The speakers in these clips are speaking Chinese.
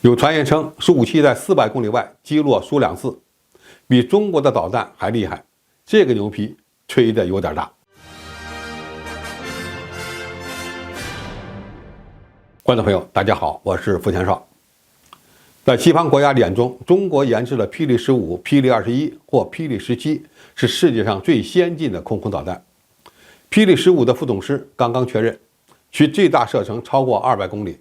有传言称，苏57在400公里外击落苏2-4，比中国的导弹还厉害。这个牛皮吹得有点大。观众朋友，大家好，我是付全少。在西方国家眼中，中国研制了霹雳15、霹雳21或霹雳17，是世界上最先进的空导弹。霹雳15的副总师刚刚确认，其最大射程超过200公里。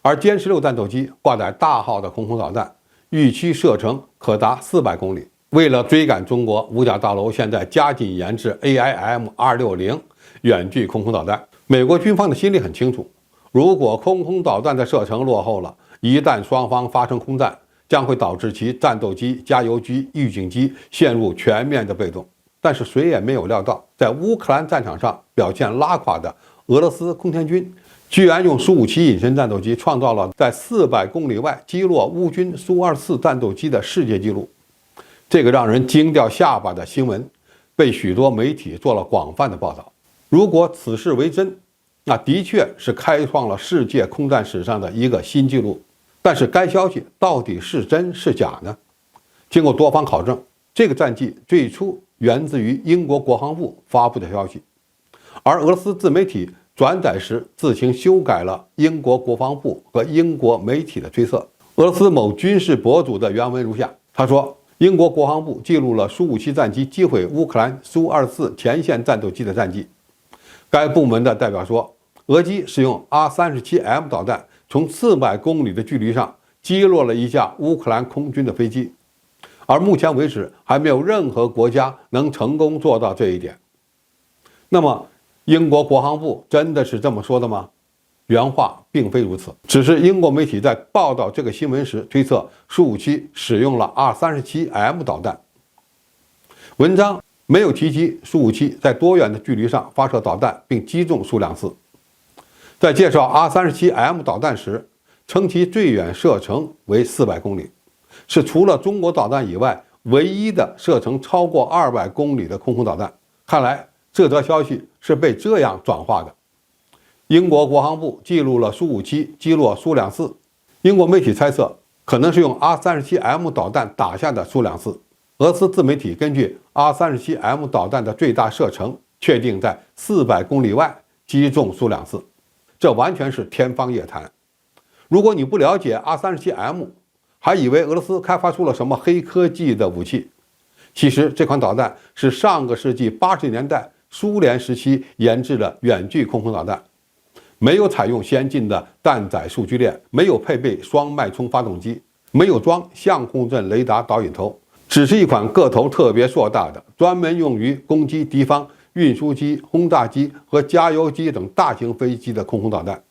而歼16战斗机挂载大号的空导弹，预期射程可达400公里。为了追赶中国，五角大楼现在加紧研制 AIM-260 远距空导弹。美国军方的心里很清楚，如果空导弹的射程落后了，一旦双方发生空战，将会导致其战斗机、加油机、预警机陷入全面的被动。但是谁也没有料到，在乌克兰战场上表现拉垮的俄罗斯空天军，居然用苏57隐身战斗机创造了在400公里外击落乌军苏24战斗机的世界纪录。这个让人惊掉下巴的新闻，被许多媒体做了广泛的报道。如果此事为真，那的确是开创了世界空战史上的一个新纪录。但是该消息到底是真是假呢？经过多方考证，这个战绩最初源自于英国国防部发布的消息，而俄罗斯自媒体转载时自行修改了英国国防部和英国媒体的推测。俄罗斯某军事博主的原文如下，他说，英国国防部记录了苏57战机击毁乌克兰苏24前线战斗机的战绩。该部门的代表说，俄机使用 R-37M 导弹从400公里的距离上击落了一架乌克兰空军的飞机，而目前为止还没有任何国家能成功做到这一点。那么英国国防部真的是这么说的吗？原话并非如此，只是英国媒体在报道这个新闻时推测苏57使用了 R-37M 导弹。文章没有提及苏57在多远的距离上发射导弹并击中苏2-4。在介绍 R-37M 导弹时，称其最远射程为400公里，是除了中国导弹以外唯一的射程超过200公里的空导弹。看来这则消息是被这样转化的。英国国防部记录了苏57击落苏2-4，英国媒体猜测可能是用 R-37M 导弹打下的苏2-4。俄罗斯自媒体根据 R-37M 导弹的最大射程确定在400公里外击中苏2-4，这完全是天方夜谭。如果你不了解 R-37M， 还以为俄罗斯开发出了什么黑科技的武器。其实这款导弹是上个世纪80年代苏联时期研制的远距空导弹，没有采用先进的弹载数据链，没有配备双脉冲发动机，没有装相控阵雷达导引头，只是一款个头特别硕大的，专门用于攻击敌方运输机、轰炸机和加油机等大型飞机的空导弹。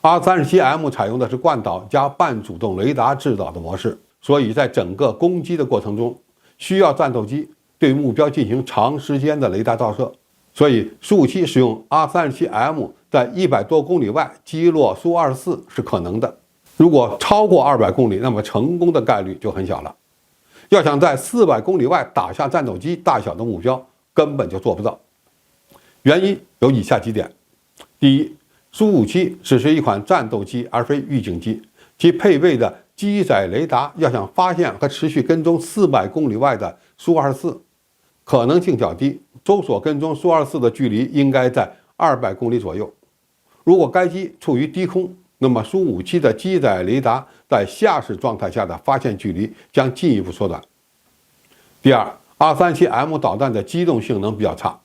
R-37M 采用的是惯导加半主动雷达制导的模式，所以在整个攻击的过程中，需要战斗机对目标进行长时间的雷达照射，所以苏57使用 R-37M 在100多公里外击落苏24是可能的。如果超过200公里，那么成功的概率就很小了。要想在400公里外打下战斗机大小的目标，根本就做不到。原因有以下几点：第一，苏57只是一款战斗机，而非预警机，其配备的机载雷达要想发现和持续跟踪400公里外的苏24，可能性较低。搜索跟踪苏24的距离应该在200公里左右。如果该机处于低空，那么苏57的机载雷达在下驶状态下的发现距离将进一步缩短。第二， R-37M 导弹的机动性能比较差，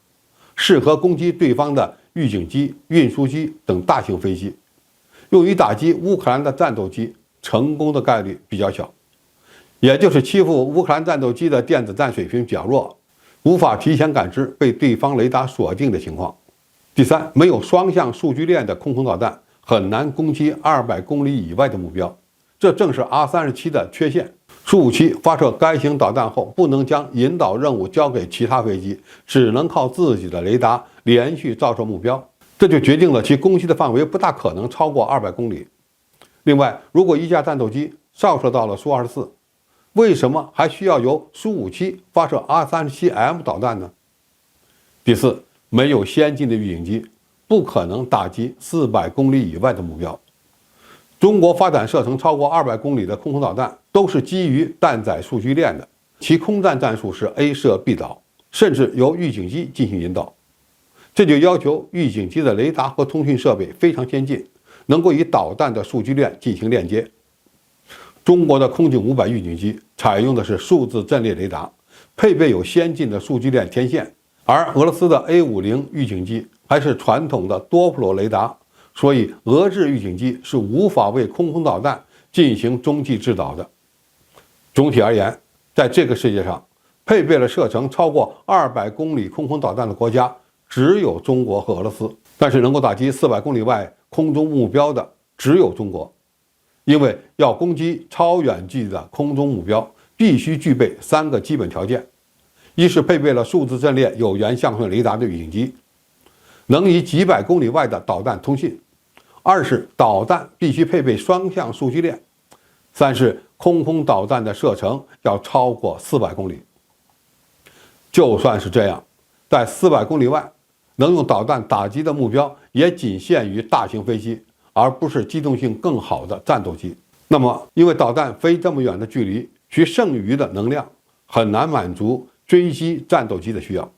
适合攻击对方的预警机、运输机等大型飞机，用于打击乌克兰的战斗机，成功的概率比较小，也就是欺负乌克兰战斗机的电子战水平比较弱，无法提前感知被对方雷达锁定的情况。第三，没有双向数据链的空导弹很难攻击200公里以外的目标，这正是 R-37的缺陷。苏57发射该型导弹后，不能将引导任务交给其他飞机，只能靠自己的雷达连续照射目标，这就决定了其攻击的范围不大可能超过200公里。另外，如果一架战斗机照射到了苏24，为什么还需要由苏57发射 R-37M 导弹呢？第四，没有先进的预警机，不可能打击400公里以外的目标。中国发展射程超过200公里的空空导弹，都是基于弹载数据链的，其空战战术是 A 射 B 导，甚至由预警机进行引导。这就要求预警机的雷达和通讯设备非常先进，能够与导弹的数据链进行链接。中国的空警500预警机采用的是数字阵列雷达，配备有先进的数据链天线，而俄罗斯的 A50预警机还是传统的多普罗雷达，所以俄制预警机是无法为空导弹进行中继制导的。总体而言，在这个世界上，配备了射程超过200公里空导弹的国家只有中国和俄罗斯，但是能够打击400公里外空中目标的只有中国。因为要攻击超远距离的空中目标，必须具备3个基本条件：一是配备了数字阵列有源相顺雷达的预警机，能与几百公里外的导弹通信；二是导弹必须配备双向数据链；三是空导弹的射程要超过400公里。就算是这样，在400公里外能用导弹打击的目标也仅限于大型飞机，而不是机动性更好的战斗机。那么因为导弹飞这么远的距离，其剩余的能量很难满足追击战斗机的需要，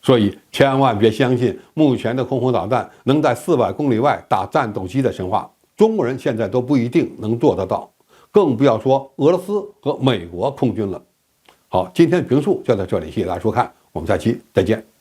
所以千万别相信目前的空导弹能在400公里外打战斗机的神话，中国人现在都不一定能做得到，更不要说俄罗斯和美国空军了。好，今天的评述就到这里，谢谢大家收看，我们下期再见。